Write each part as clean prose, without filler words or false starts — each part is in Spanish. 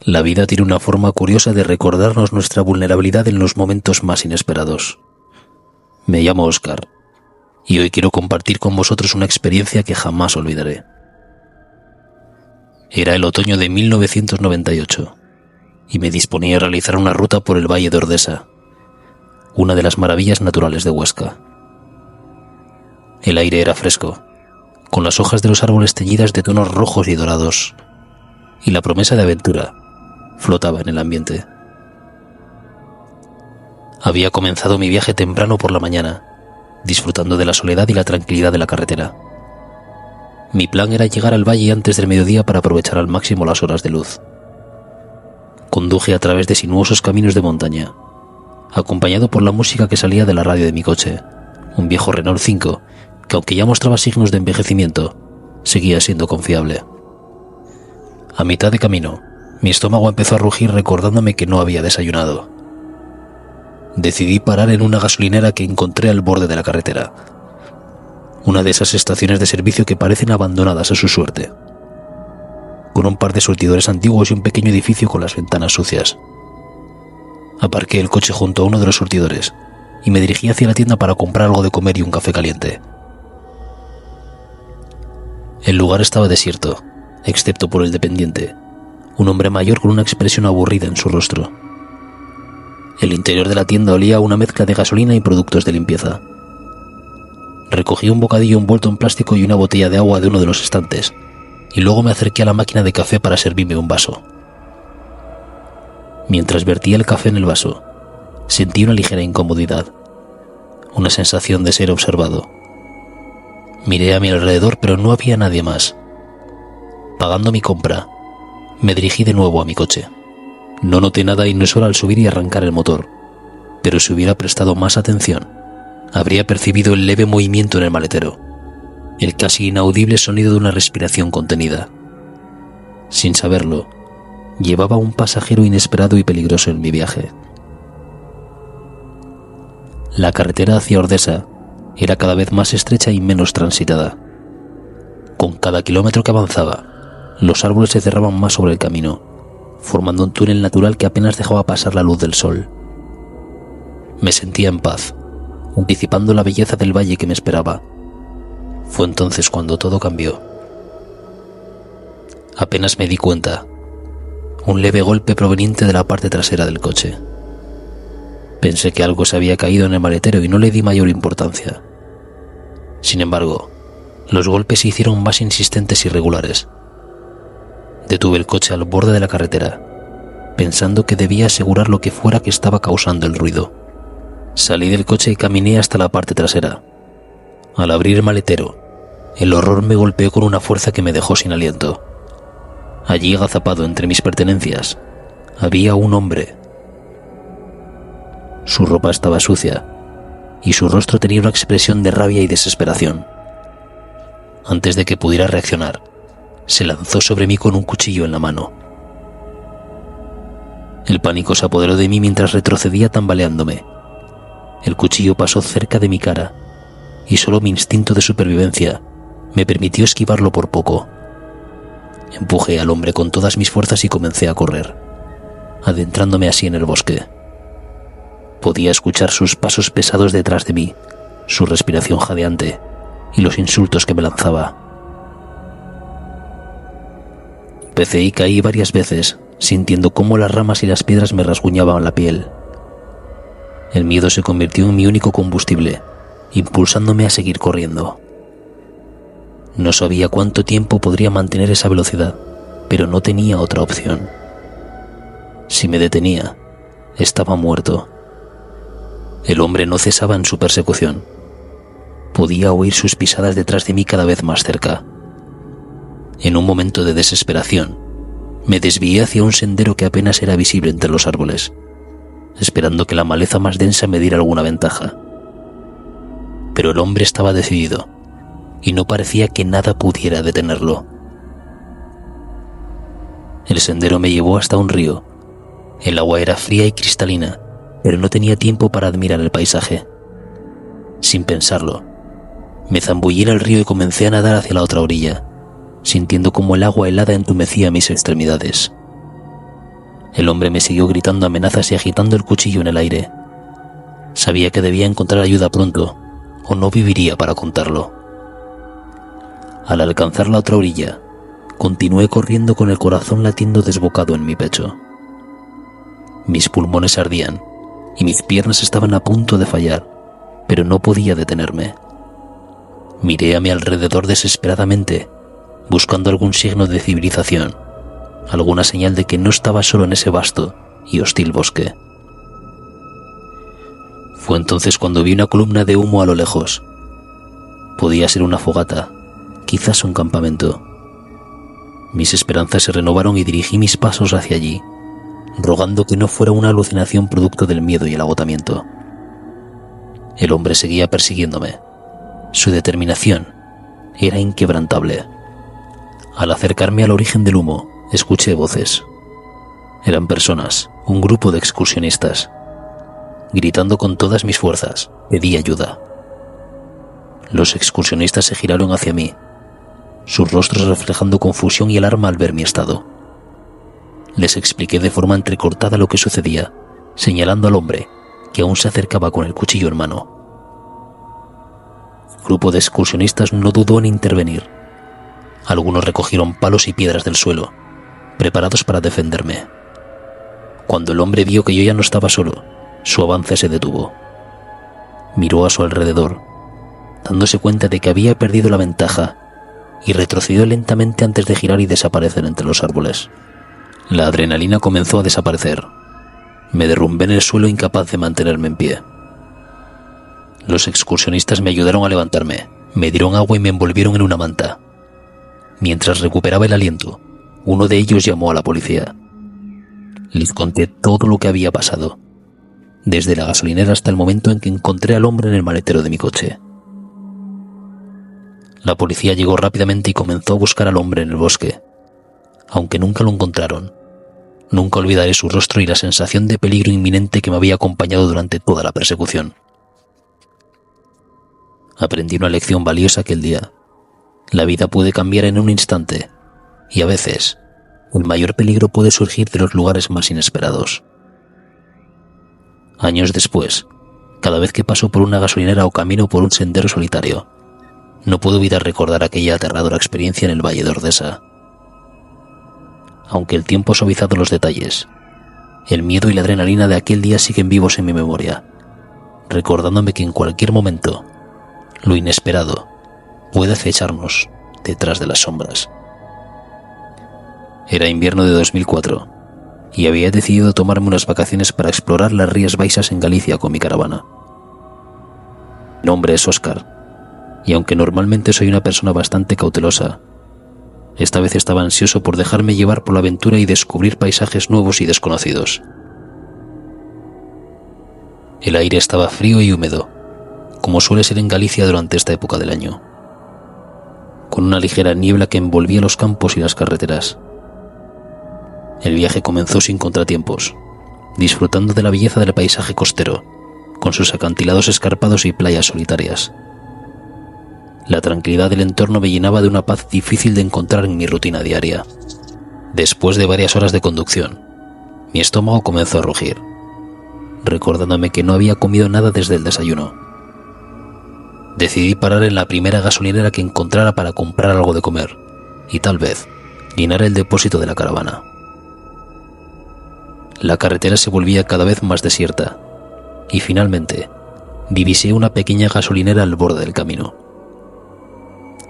La vida tiene una forma curiosa de recordarnos nuestra vulnerabilidad en los momentos más inesperados. Me llamo Óscar y hoy quiero compartir con vosotros una experiencia que jamás olvidaré. Era el otoño de 1998 y me disponía a realizar una ruta por el Valle de Ordesa, una de las maravillas naturales de Huesca. El aire era fresco, con las hojas de los árboles teñidas de tonos rojos y dorados, y la promesa de aventura flotaba en el ambiente. Había comenzado mi viaje temprano por la mañana, disfrutando de la soledad y la tranquilidad de la carretera. Mi plan era llegar al valle antes del mediodía para aprovechar al máximo las horas de luz. Conduje a través de sinuosos caminos de montaña, acompañado por la música que salía de la radio de mi coche, un viejo Renault 5, que aunque ya mostraba signos de envejecimiento, seguía siendo confiable. A mitad de camino, mi estómago empezó a rugir recordándome que no había desayunado. Decidí parar en una gasolinera que encontré al borde de la carretera, una de esas estaciones de servicio que parecen abandonadas a su suerte, con un par de surtidores antiguos y un pequeño edificio con las ventanas sucias. Aparqué el coche junto a uno de los surtidores y me dirigí hacia la tienda para comprar algo de comer y un café caliente. El lugar estaba desierto, excepto por el dependiente, un hombre mayor con una expresión aburrida en su rostro. El interior de la tienda olía a una mezcla de gasolina y productos de limpieza. Recogí un bocadillo envuelto en plástico y una botella de agua de uno de los estantes, y luego me acerqué a la máquina de café para servirme un vaso. Mientras vertía el café en el vaso, sentí una ligera incomodidad, una sensación de ser observado. Miré a mi alrededor, pero no había nadie más. Pagando mi compra, me dirigí de nuevo a mi coche. No noté nada inusual al subir y arrancar el motor, pero si hubiera prestado más atención, habría percibido el leve movimiento en el maletero, el casi inaudible sonido de una respiración contenida. Sin saberlo, llevaba un pasajero inesperado y peligroso en mi viaje. La carretera hacia Ordesa era cada vez más estrecha y menos transitada. Con cada kilómetro que avanzaba, los árboles se cerraban más sobre el camino, formando un túnel natural que apenas dejaba pasar la luz del sol. Me sentía en paz, anticipando la belleza del valle que me esperaba. Fue entonces cuando todo cambió. Apenas me di cuenta, un leve golpe proveniente de la parte trasera del coche. Pensé que algo se había caído en el maletero y no le di mayor importancia. Sin embargo, los golpes se hicieron más insistentes y regulares. Detuve el coche al borde de la carretera, pensando que debía asegurar lo que fuera que estaba causando el ruido. Salí del coche y caminé hasta la parte trasera. Al abrir el maletero, el horror me golpeó con una fuerza que me dejó sin aliento. Allí, agazapado entre mis pertenencias, había un hombre. Su ropa estaba sucia y su rostro tenía una expresión de rabia y desesperación. Antes de que pudiera reaccionar, se lanzó sobre mí con un cuchillo en la mano. El pánico se apoderó de mí mientras retrocedía tambaleándome. El cuchillo pasó cerca de mi cara y solo mi instinto de supervivencia me permitió esquivarlo por poco. Empujé al hombre con todas mis fuerzas y comencé a correr, adentrándome así en el bosque. Podía escuchar sus pasos pesados detrás de mí, su respiración jadeante y los insultos que me lanzaba. Tropecé y caí varias veces, sintiendo cómo las ramas y las piedras me rasguñaban la piel. El miedo se convirtió en mi único combustible, impulsándome a seguir corriendo. No sabía cuánto tiempo podría mantener esa velocidad, pero no tenía otra opción. Si me detenía, estaba muerto. El hombre no cesaba en su persecución. Podía oír sus pisadas detrás de mí cada vez más cerca. En un momento de desesperación, me desvié hacia un sendero que apenas era visible entre los árboles, esperando que la maleza más densa me diera alguna ventaja. Pero el hombre estaba decidido, y no parecía que nada pudiera detenerlo. El sendero me llevó hasta un río. El agua era fría y cristalina, pero no tenía tiempo para admirar el paisaje. Sin pensarlo, me zambullí en el río y comencé a nadar hacia la otra orilla, sintiendo como el agua helada entumecía mis extremidades. El hombre me siguió gritando amenazas y agitando el cuchillo en el aire. Sabía que debía encontrar ayuda pronto, o no viviría para contarlo. Al alcanzar la otra orilla, continué corriendo con el corazón latiendo desbocado en mi pecho. Mis pulmones ardían y mis piernas estaban a punto de fallar, pero no podía detenerme. Miré a mi alrededor desesperadamente, buscando algún signo de civilización, alguna señal de que no estaba solo en ese vasto y hostil bosque. Fue entonces cuando vi una columna de humo a lo lejos. Podía ser una fogata, quizás un campamento. Mis esperanzas se renovaron y dirigí mis pasos hacia allí, rogando que no fuera una alucinación producto del miedo y el agotamiento. El hombre seguía persiguiéndome. Su determinación era inquebrantable. Al acercarme al origen del humo, escuché voces. Eran personas, un grupo de excursionistas. Gritando con todas mis fuerzas, pedí ayuda. Los excursionistas se giraron hacia mí, sus rostros reflejando confusión y alarma al ver mi estado. Les expliqué de forma entrecortada lo que sucedía, señalando al hombre, que aún se acercaba con el cuchillo en mano. El grupo de excursionistas no dudó en intervenir. Algunos recogieron palos y piedras del suelo, preparados para defenderme. Cuando el hombre vio que yo ya no estaba solo, su avance se detuvo. Miró a su alrededor, dándose cuenta de que había perdido la ventaja, y retrocedió lentamente antes de girar y desaparecer entre los árboles. La adrenalina comenzó a desaparecer. Me derrumbé en el suelo incapaz de mantenerme en pie. Los excursionistas me ayudaron a levantarme, me dieron agua y me envolvieron en una manta. Mientras recuperaba el aliento, uno de ellos llamó a la policía. Les conté todo lo que había pasado, desde la gasolinera hasta el momento en que encontré al hombre en el maletero de mi coche. La policía llegó rápidamente y comenzó a buscar al hombre en el bosque. Aunque nunca lo encontraron, nunca olvidaré su rostro y la sensación de peligro inminente que me había acompañado durante toda la persecución. Aprendí una lección valiosa aquel día. La vida puede cambiar en un instante, y a veces, el mayor peligro puede surgir de los lugares más inesperados. Años después, cada vez que paso por una gasolinera o camino por un sendero solitario, no puedo evitar recordar aquella aterradora experiencia en el Valle de Ordesa. Aunque el tiempo ha suavizado los detalles, el miedo y la adrenalina de aquel día siguen vivos en mi memoria, recordándome que en cualquier momento, lo inesperado puede acecharnos detrás de las sombras. Era invierno de 2004 y había decidido tomarme unas vacaciones para explorar las Rías Baixas en Galicia con mi caravana. Mi nombre es Óscar, y aunque normalmente soy una persona bastante cautelosa, esta vez estaba ansioso por dejarme llevar por la aventura y descubrir paisajes nuevos y desconocidos. El aire estaba frío y húmedo, como suele ser en Galicia durante esta época del año, con una ligera niebla que envolvía los campos y las carreteras. El viaje comenzó sin contratiempos, disfrutando de la belleza del paisaje costero, con sus acantilados escarpados y playas solitarias. La tranquilidad del entorno me llenaba de una paz difícil de encontrar en mi rutina diaria. Después de varias horas de conducción, mi estómago comenzó a rugir, recordándome que no había comido nada desde el desayuno. Decidí parar en la primera gasolinera que encontrara para comprar algo de comer y tal vez llenar el depósito de la caravana. La carretera se volvía cada vez más desierta y finalmente divisé una pequeña gasolinera al borde del camino.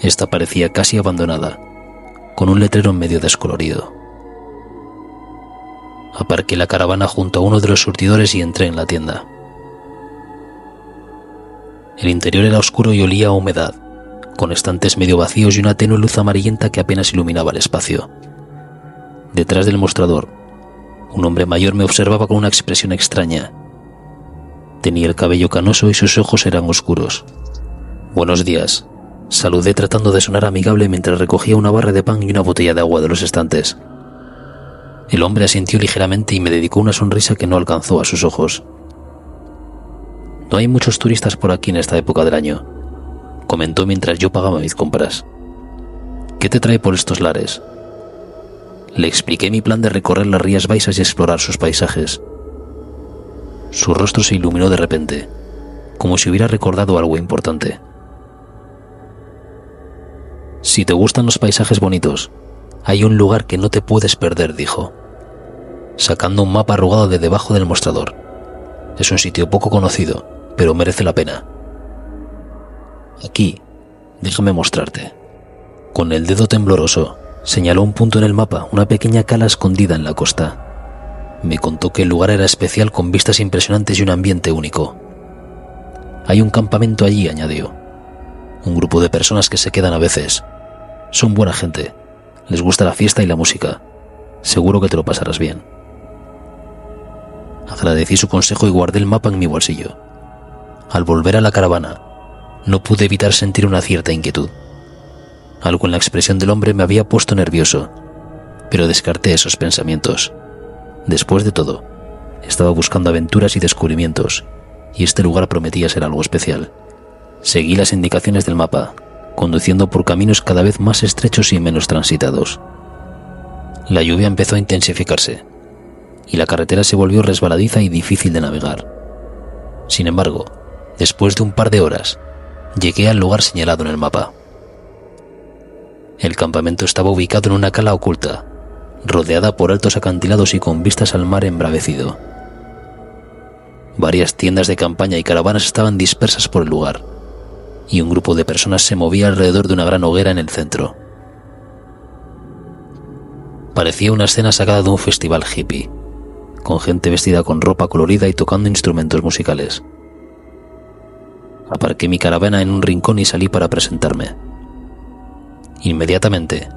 Esta parecía casi abandonada, con un letrero en medio descolorido. Aparqué la caravana junto a uno de los surtidores y entré en la tienda. El interior era oscuro y olía a humedad, con estantes medio vacíos y una tenue luz amarillenta que apenas iluminaba el espacio. Detrás del mostrador, un hombre mayor me observaba con una expresión extraña. Tenía el cabello canoso y sus ojos eran oscuros. «Buenos días», saludé tratando de sonar amigable mientras recogía una barra de pan y una botella de agua de los estantes. El hombre asintió ligeramente y me dedicó una sonrisa que no alcanzó a sus ojos. «No hay muchos turistas por aquí en esta época del año», comentó mientras yo pagaba mis compras. «¿Qué te trae por estos lares?» Le expliqué mi plan de recorrer las Rías Baixas y explorar sus paisajes. Su rostro se iluminó de repente, como si hubiera recordado algo importante. «Si te gustan los paisajes bonitos, hay un lugar que no te puedes perder», dijo, sacando un mapa arrugado de debajo del mostrador. «Es un sitio poco conocido, pero merece la pena. Aquí, déjame mostrarte». Con el dedo tembloroso, señaló un punto en el mapa, una pequeña cala escondida en la costa. Me contó que el lugar era especial, con vistas impresionantes y un ambiente único. «Hay un campamento allí», añadió. «Un grupo de personas que se quedan a veces. Son buena gente. Les gusta la fiesta y la música. Seguro que te lo pasarás bien». Agradecí su consejo y guardé el mapa en mi bolsillo. Al volver a la caravana, no pude evitar sentir una cierta inquietud. Algo en la expresión del hombre me había puesto nervioso, pero descarté esos pensamientos. Después de todo, estaba buscando aventuras y descubrimientos, y este lugar prometía ser algo especial. Seguí las indicaciones del mapa, conduciendo por caminos cada vez más estrechos y menos transitados. La lluvia empezó a intensificarse, y la carretera se volvió resbaladiza y difícil de navegar. Sin embargo, después de un par de horas, llegué al lugar señalado en el mapa. El campamento estaba ubicado en una cala oculta, rodeada por altos acantilados y con vistas al mar embravecido. Varias tiendas de campaña y caravanas estaban dispersas por el lugar, y un grupo de personas se movía alrededor de una gran hoguera en el centro. Parecía una escena sacada de un festival hippie, con gente vestida con ropa colorida y tocando instrumentos musicales. Aparqué mi caravana en un rincón y salí para presentarme. Inmediatamente,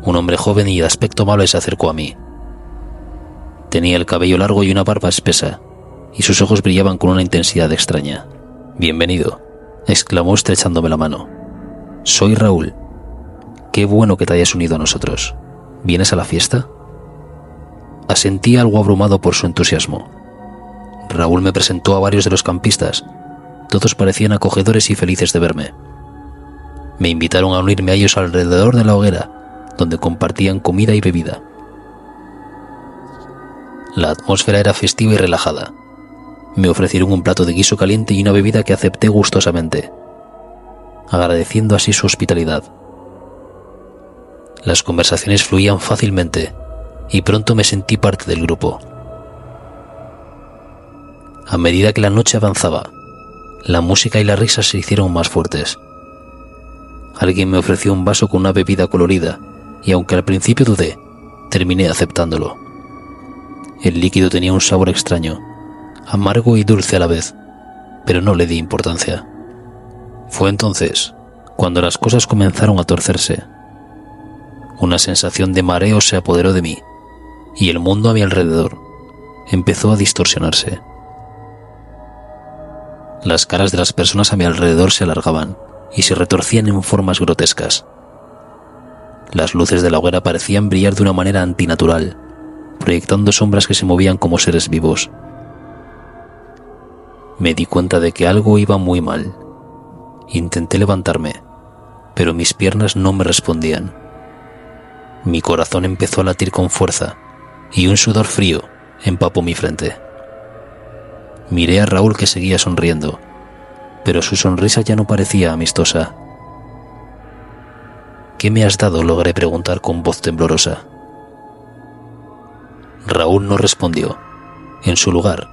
un hombre joven y de aspecto amable se acercó a mí. Tenía el cabello largo y una barba espesa, y sus ojos brillaban con una intensidad extraña. «Bienvenido», exclamó estrechándome la mano. «Soy Raúl. Qué bueno que te hayas unido a nosotros. ¿Vienes a la fiesta?». Asentí algo abrumado por su entusiasmo. Raúl me presentó a varios de los campistas. Todos parecían acogedores y felices de verme. Me invitaron a unirme a ellos alrededor de la hoguera, donde compartían comida y bebida. La atmósfera era festiva y relajada. Me ofrecieron un plato de guiso caliente y una bebida que acepté gustosamente, agradeciendo así su hospitalidad. Las conversaciones fluían fácilmente y pronto me sentí parte del grupo. A medida que la noche avanzaba, la música y las risas se hicieron más fuertes. Alguien me ofreció un vaso con una bebida colorida y aunque al principio dudé, terminé aceptándolo. El líquido tenía un sabor extraño, amargo y dulce a la vez, pero no le di importancia. Fue entonces cuando las cosas comenzaron a torcerse. Una sensación de mareo se apoderó de mí y el mundo a mi alrededor empezó a distorsionarse. Las caras de las personas a mi alrededor se alargaban y se retorcían en formas grotescas. Las luces de la hoguera parecían brillar de una manera antinatural, proyectando sombras que se movían como seres vivos. Me di cuenta de que algo iba muy mal. Intenté levantarme, pero mis piernas no me respondían. Mi corazón empezó a latir con fuerza y un sudor frío empapó mi frente. Miré a Raúl, que seguía sonriendo, pero su sonrisa ya no parecía amistosa. «¿Qué me has dado?», logré preguntar con voz temblorosa. Raúl no respondió. En su lugar,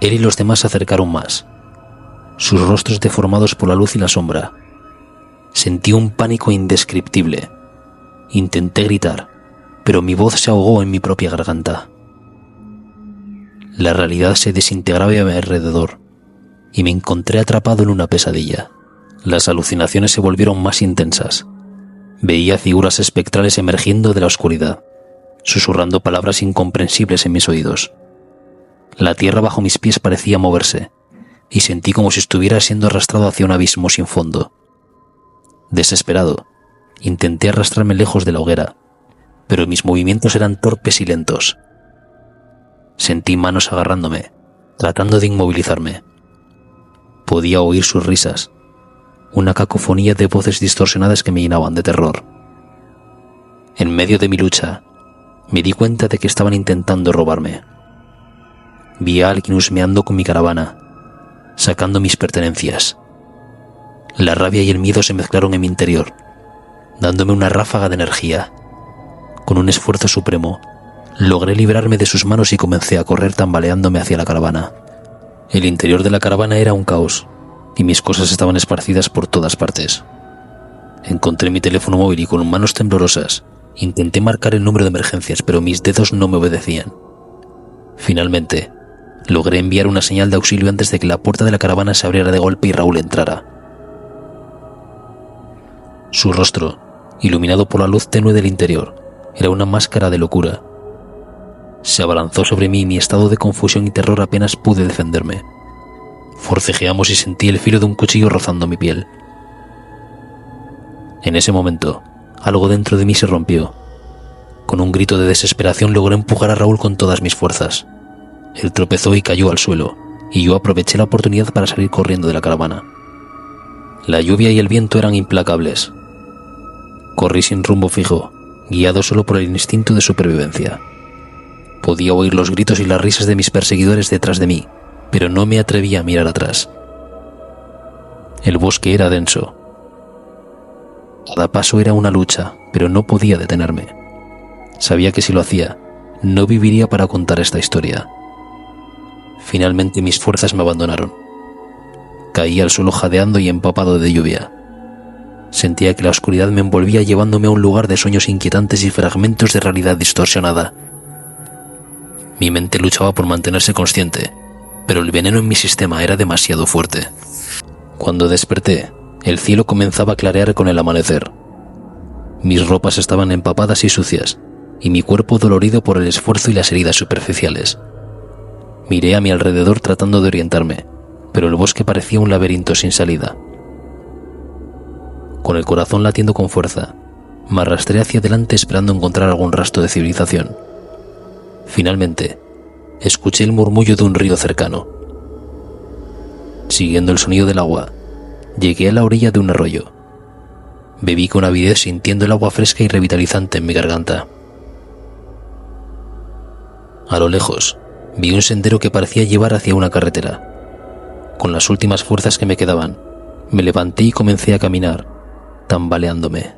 él y los demás se acercaron más, sus rostros deformados por la luz y la sombra. Sentí un pánico indescriptible. Intenté gritar, pero mi voz se ahogó en mi propia garganta. La realidad se desintegraba a mi alrededor y me encontré atrapado en una pesadilla. Las alucinaciones se volvieron más intensas. Veía figuras espectrales emergiendo de la oscuridad, susurrando palabras incomprensibles en mis oídos. La tierra bajo mis pies parecía moverse y sentí como si estuviera siendo arrastrado hacia un abismo sin fondo. Desesperado, intenté arrastrarme lejos de la hoguera, pero mis movimientos eran torpes y lentos. Sentí manos agarrándome, tratando de inmovilizarme. Podía oír sus risas, una cacofonía de voces distorsionadas que me llenaban de terror. En medio de mi lucha, me di cuenta de que estaban intentando robarme. Vi a alguien husmeando con mi caravana, sacando mis pertenencias. La rabia y el miedo se mezclaron en mi interior, dándome una ráfaga de energía. Con un esfuerzo supremo, logré librarme de sus manos y comencé a correr tambaleándome hacia la caravana. El interior de la caravana era un caos, y mis cosas estaban esparcidas por todas partes. Encontré mi teléfono móvil y con manos temblorosas intenté marcar el número de emergencias, pero mis dedos no me obedecían. Finalmente, logré enviar una señal de auxilio antes de que la puerta de la caravana se abriera de golpe y Raúl entrara. Su rostro, iluminado por la luz tenue del interior, era una máscara de locura. Se abalanzó sobre mí y en mi estado de confusión y terror apenas pude defenderme. Forcejeamos y sentí el filo de un cuchillo rozando mi piel. En ese momento, algo dentro de mí se rompió. Con un grito de desesperación logré empujar a Raúl con todas mis fuerzas. Él tropezó y cayó al suelo, y yo aproveché la oportunidad para salir corriendo de la caravana. La lluvia y el viento eran implacables. Corrí sin rumbo fijo, guiado solo por el instinto de supervivencia. Podía oír los gritos y las risas de mis perseguidores detrás de mí, pero no me atrevía a mirar atrás. El bosque era denso. Cada paso era una lucha, pero no podía detenerme. Sabía que si lo hacía, no viviría para contar esta historia. Finalmente mis fuerzas me abandonaron. Caí al suelo jadeando y empapado de lluvia. Sentía que la oscuridad me envolvía llevándome a un lugar de sueños inquietantes y fragmentos de realidad distorsionada. Mi mente luchaba por mantenerse consciente, pero el veneno en mi sistema era demasiado fuerte. Cuando desperté, el cielo comenzaba a clarear con el amanecer. Mis ropas estaban empapadas y sucias, y mi cuerpo dolorido por el esfuerzo y las heridas superficiales. Miré a mi alrededor tratando de orientarme, pero el bosque parecía un laberinto sin salida. Con el corazón latiendo con fuerza, me arrastré hacia adelante esperando encontrar algún rastro de civilización. Finalmente, escuché el murmullo de un río cercano. Siguiendo el sonido del agua, llegué a la orilla de un arroyo. Bebí con avidez sintiendo el agua fresca y revitalizante en mi garganta. A lo lejos, vi un sendero que parecía llevar hacia una carretera. Con las últimas fuerzas que me quedaban, me levanté y comencé a caminar, tambaleándome.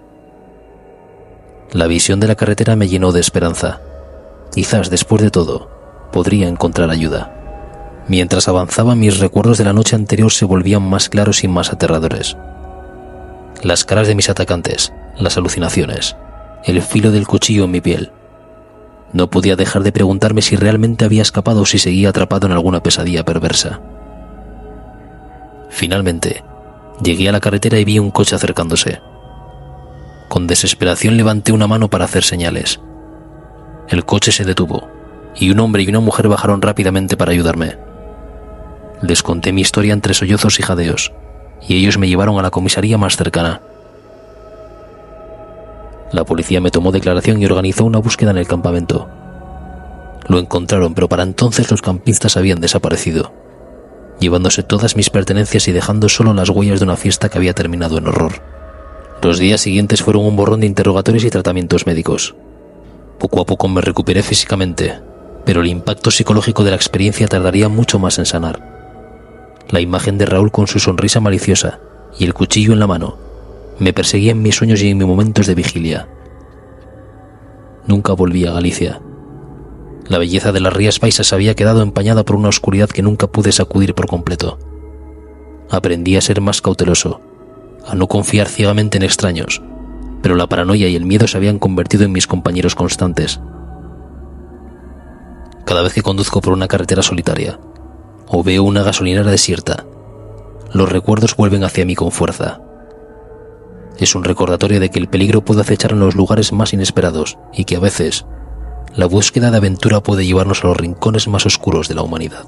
La visión de la carretera me llenó de esperanza. Quizás, después de todo, podría encontrar ayuda. Mientras avanzaba, mis recuerdos de la noche anterior se volvían más claros y más aterradores. Las caras de mis atacantes, las alucinaciones, el filo del cuchillo en mi piel. No podía dejar de preguntarme si realmente había escapado o si seguía atrapado en alguna pesadilla perversa. Finalmente, llegué a la carretera y vi un coche acercándose. Con desesperación levanté una mano para hacer señales. El coche se detuvo, y un hombre y una mujer bajaron rápidamente para ayudarme. Les conté mi historia entre sollozos y jadeos, y ellos me llevaron a la comisaría más cercana. La policía me tomó declaración y organizó una búsqueda en el campamento. Lo encontraron, pero para entonces los campistas habían desaparecido, llevándose todas mis pertenencias y dejando solo las huellas de una fiesta que había terminado en horror. Los días siguientes fueron un borrón de interrogatorios y tratamientos médicos. Poco a poco me recuperé físicamente, pero el impacto psicológico de la experiencia tardaría mucho más en sanar. La imagen de Raúl con su sonrisa maliciosa y el cuchillo en la mano me perseguía en mis sueños y en mis momentos de vigilia. Nunca volví a Galicia. La belleza de las Rías Baixas había quedado empañada por una oscuridad que nunca pude sacudir por completo. Aprendí a ser más cauteloso, a no confiar ciegamente en extraños, pero la paranoia y el miedo se habían convertido en mis compañeros constantes. Cada vez que conduzco por una carretera solitaria o veo una gasolinera desierta, los recuerdos vuelven hacia mí con fuerza. Es un recordatorio de que el peligro puede acechar en los lugares más inesperados y que a veces la búsqueda de aventura puede llevarnos a los rincones más oscuros de la humanidad.